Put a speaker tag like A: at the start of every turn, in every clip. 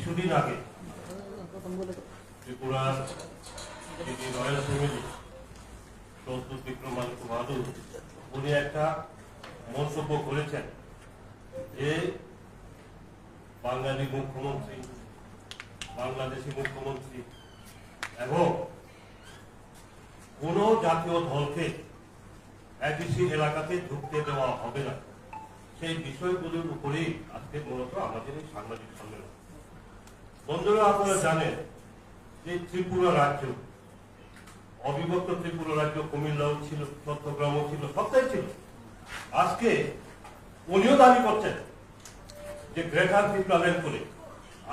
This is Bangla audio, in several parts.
A: কিছুদিন আগে ত্রিপুরার রয়্যাল ফ্যামিলি সৌদ্দুর বিক্রম বাহাদুর উনি একটা মন্তব্য করেছেন যে বাঙালি মুখ্যমন্ত্রী, বাংলাদেশি মুখ্যমন্ত্রী এবং কোন জাতীয় দলকে এডিসি এলাকাতে ঢুকতে দেওয়া হবে না, সেই বিষয়গুলির উপরেই আজকে মূলত আমাদের এই সাংবাদিক সম্মেলন। বন্ধুরা, আপনারা জানেন যে ত্রিপুরা রাজ্য, অবিভক্ত ত্রিপুরা রাজ্য, কুমিল্লাও ছিল, চট্টগ্রামও ছিল, সবটাই ছিল। আজকে উনিও দাবি করছেন যে গ্রেটার ত্রিপুরাল্যান্ড করে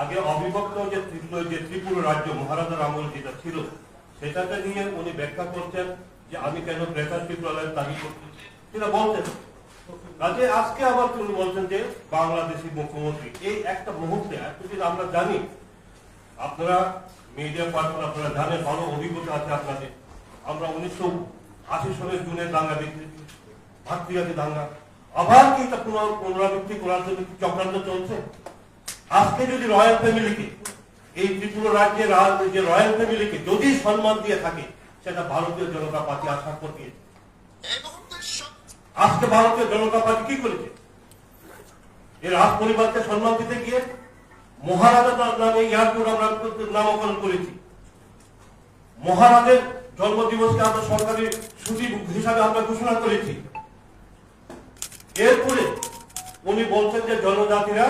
A: আগে অবিভক্ত যে ত্রিপুরা রাজ্য মহারাজার আমল যেটা ছিল সেটাকে নিয়ে উনি ব্যাখ্যা করছেন যে আমি কেন গ্রেটার ত্রিপুরাল্যান্ড দাবি করছি, সেটা বলতেন। কাজে আজকে আবার তিনি বলছেন যে বাংলাদেশি মুখ্যমন্ত্রী। এই একটা মুহূর্তে এতদিন আমরা জানি, আপনারা মিডিয়া পার্সন, আপনারা জানেন, ভালো অভিজ্ঞতা আছে আপনাদের। আমরা 1980 সালের জুনের দাঙ্গা দেখেছি, ভাতৃঘাতী দাঙ্গা। আবার কি এটা পুনরাবৃত্তি করার জন্য চক্রান্ত চলছে? আজকে যদি রয়্যাল ফ্যামিলিকে, এই ত্রিপুরা রাজ্যের যে রয়্যাল ফ্যামিলিকে যদি সম্মান দিয়ে থাকে, সেটা ভারতীয় জনতা পার্টি আশা করছে। আজকে ভারতীয় জনতা পার্টি কি করেছে? এই রাজ পরিবারকে সম্মান দিতে গিয়ে মহারাজা নামে এয়ারপোর্ট আমরা নামকরণ করেছি। মহারাজের জন্মদিবসকে আমরা সরকারি ছুটি হিসাবে আমরা ঘোষণা করেছি। এরপরে উনি বলছেন যে জনজাতিরা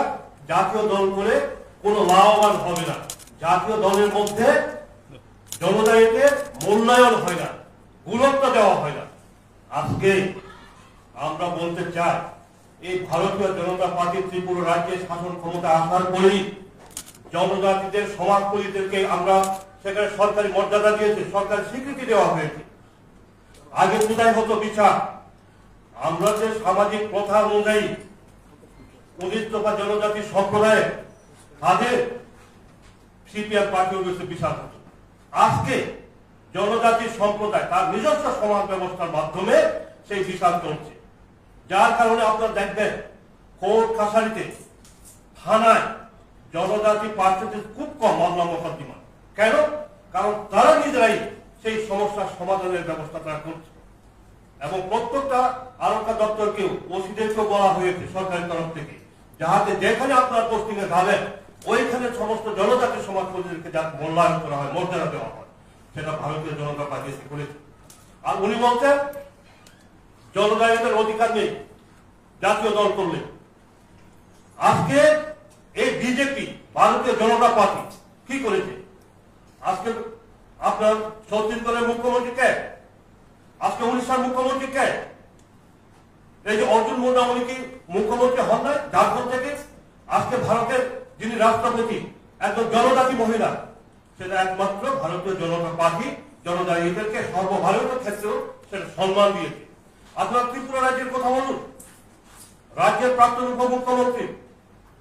A: জাতীয় দল করে কোনো লাভবান হবে না, জাতীয় দলের মধ্যে জনজাতিদের মূল্যায়ন হয় না, গুরুত্ব দেওয়া হয় না। আজকে আমরা বলতে চাই, এই ভারতীয় জনতা পার্টি ত্রিপুরা রাজ্যে শাসন ক্ষমতা আসার পরেই জনজাতিদের সমাজপতিদেরকে আমরা সেখানে সরকারি মর্যাদা দিয়েছে, সরকারি স্বীকৃতি দেওয়া হয়েছে। আগে কোথায় হতো বিচার? আমরা যে সামাজিক প্রথা অনুযায়ী 19 দফা জনজাতি সম্প্রদায় তাদের সিপিএম পার্টি অফিসে বিচার হতো। আজকে জনজাতি সম্প্রদায় তার নিজস্ব সমাজ ব্যবস্থার মাধ্যমে সেই বিচার চলছে। যার কারণে আপনারা দেখবেন কোর্ট কাছারিতে, থানায় জনজাতি প্রার্থীদের খুব কম মামলা মোকদ্দমা। কেন? কারণ তারা নিজেরাই সেই সমস্যার সমাধানের ব্যবস্থা তারা করছে। এবং প্রত্যেকটা আরক্ষা দপ্তরকেও, ওসিদেরকেও বলা হয়েছে সরকারের তরফ থেকে, যাহাতে যেখানে আপনার পোস্টিং এ যাবেন ওইখানে সমস্ত জনজাতি সমাজপতিদেরকে যা মূল্যায়ন করা হয়, মর্যাদা দেওয়া হয়। সেটা ভারতীয় জনতা পার্টি করেছে। আর উনি বলছেন জনজাতিদের অধিকার নেই জাতীয় দল করলে। আজকে এই বিজেপি, ভারতীয় জনতা পার্টি কি করেছে? আজকে আপনার ছত্তিশগড়ের মুখ্যমন্ত্রী কে? আজকে উড়িষ্যার মুখ্যমন্ত্রী কে? এই যে অর্জুন মুন্ডা, উনি কি মুখ্যমন্ত্রী হন নাই ঝাড়খণ্ড থেকে? আজকে ভারতের যিনি রাষ্ট্রপতি একজন জনজাতি মহিলা, সেটা একমাত্র ভারতীয় জনতা পার্টি জনজাতিদেরকে সর্বভারতীয় ক্ষেত্রেও সেটা সম্মান দিয়েছে। আপনার ত্রিপুরা রাজ্যের কথা বলুন, রাজ্যের প্রাক্তন উপমুখ্যমন্ত্রী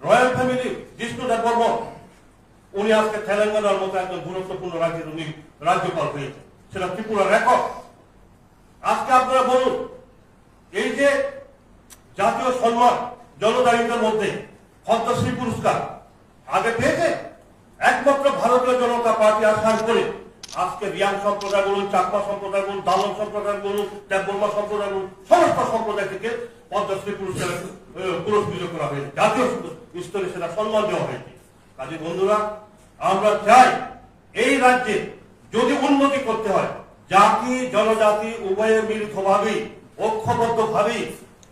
A: রয়্যাল ফ্যামিলি জিষ্ণু দেববর্মন, উনি আজকে তেলেঙ্গানার মতো একজন গুরুত্বপূর্ণ রাজ্যের উনি রাজ্যপাল হয়েছে, সেটা ত্রিপুরার রেকর্ড। আজকে আপনারা বলুন, এই যে জাতীয় সম্মান জনজাতিদের মধ্যে পদ্মশ্রী পুরস্কার আগে পেয়েছে একমাত্র ভারতীয় জনতা পার্টি আসার পরে। আজকে রিয়াং সম্প্রদায় বলুন, চাকমা সম্প্রদায় বলুন, দালম সম্প্রদায় বলুন, দেববর্মা সম্প্রদায় বলুন, সমস্ত সম্প্রদায় থেকে পদ্মশ্রী পুরস্কার পুরস্কৃত করা হয়েছে, জাতীয় স্তরে সেটা সম্মান দেওয়া হয়েছে। কাজে বন্ধুরা, আমরা চাই এই রাজ্যে যদি উন্নতি করতে হয়, জাতি জনজাতি উভয়ের মিলিতভাবেই, ঐক্যবদ্ধভাবেই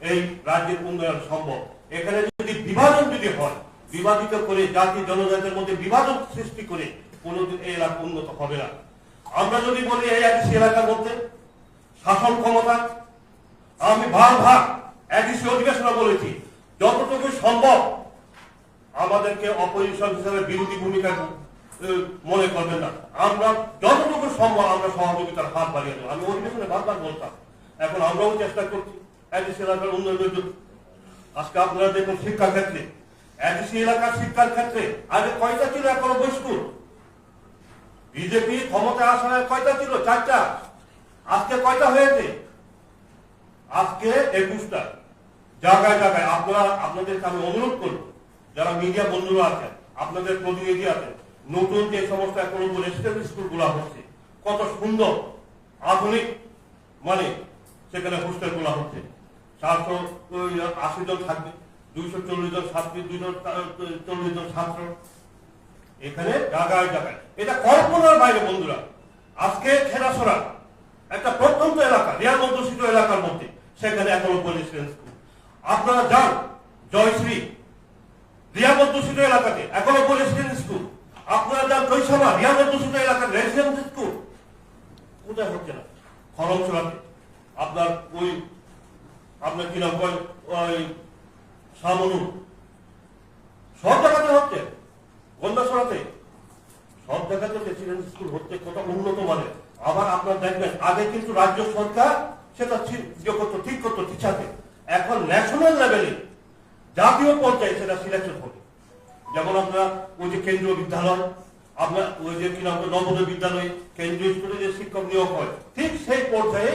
A: এই রাজ্যের উন্নয়ন সম্ভব। এখানে যদি বিভাজন যদি হয়, বিভাজিত করে জাতি জনজাতির মধ্যে বিভাজন সৃষ্টি করে কোনোদিন এই এলাকা উন্নত হবে না। আমরা যদি বলি এই এডিসি এলাকার মধ্যে শাসন ক্ষমতা, আমি ভাগ এডিসি অধিবেশনে বলেছি, যতটুকু সম্ভব আমাদেরকে অপোজিশন হিসেবে বিরোধী ভূমিকা মনে করবেন না। আমরা যতটুকু সম্ভব আমরা সহযোগিতার হাত বাড়িয়ে দেবো। আমি অধিবেশনে বারবার বলতাম, এখন আমরাও চেষ্টা করছি এডিসি এলাকার উন্নয়নের জন্য। আজকে আপনারা দেখুন শিক্ষা ক্ষেত্রে, এডিসি এলাকার শিক্ষার ক্ষেত্রে আগে কয়টা ছিল? 11 স্কুল। বিজেপি ক্ষমতায় আসার কয়টা ছিল? 4টা। আজকে কয়টা হয়েছে? আজকে 21টা। জায়গায় জায়গায় আপনারা, আপনাদেরকে আমি অনুরোধ করব, যারা মিডিয়া বন্ধুরা আছেন, আপনাদের প্রতিনিধি আছেন, নতুন যে সমস্ত এখন রেসিডেন্সিয়াল স্কুলগুলো হচ্ছে কত সুন্দর আধুনিক মানে সেখানে হোস্টেলগুলো হচ্ছে, 480 জন থাকবে, 240 জন ছাত্রী, 240 জন ছাত্র এখানে জায়গায় জায়গায়। এটা কল্পনার বাইরে বন্ধুরা। আজকে খেলাছড়া একটা প্রত্যন্ত এলাকা, রিয়াল অধ্যুষিত এলাকার মধ্যে, সেখানে এখনো রেসিডেন্স স্কুল। আপনারা যান জয়শ্রী রিয়াল অধ্যুষিত এলাকাতে এখনো রেসিডেন্স স্কুল। আপনারা যান কৈশামা রিয়াল অধ্যুষিত এলাকার রেসিডেন্স স্কুল কোথায় হচ্ছে না? খরমচড়াতে আপনার ওই আপনার কি নাম কয় ওই শামনু, সব জায়গাতে হচ্ছে, গন্ডাছড়াতে সব জায়গাতে রেসিডেন্স স্কুল হচ্ছে, কত উন্নত মানের। আবার আপনার দেখবেন আগে কিন্তু রাজ্য সরকার সেটা ঠিক করতো টিচারকে, এখন ন্যাশনাল লেভেলে জাতীয় পর্যায়ে সেটা সিলেকশন হবে। যেমন আমরা ওই যে কেন্দ্রীয় বিদ্যালয়, আপনার ওই যে কি নাম নবোদয় বিদ্যালয়, কেন্দ্রীয় স্কুলে যে শিক্ষক নিয়োগ হয়, ঠিক সেই পর্যায়ে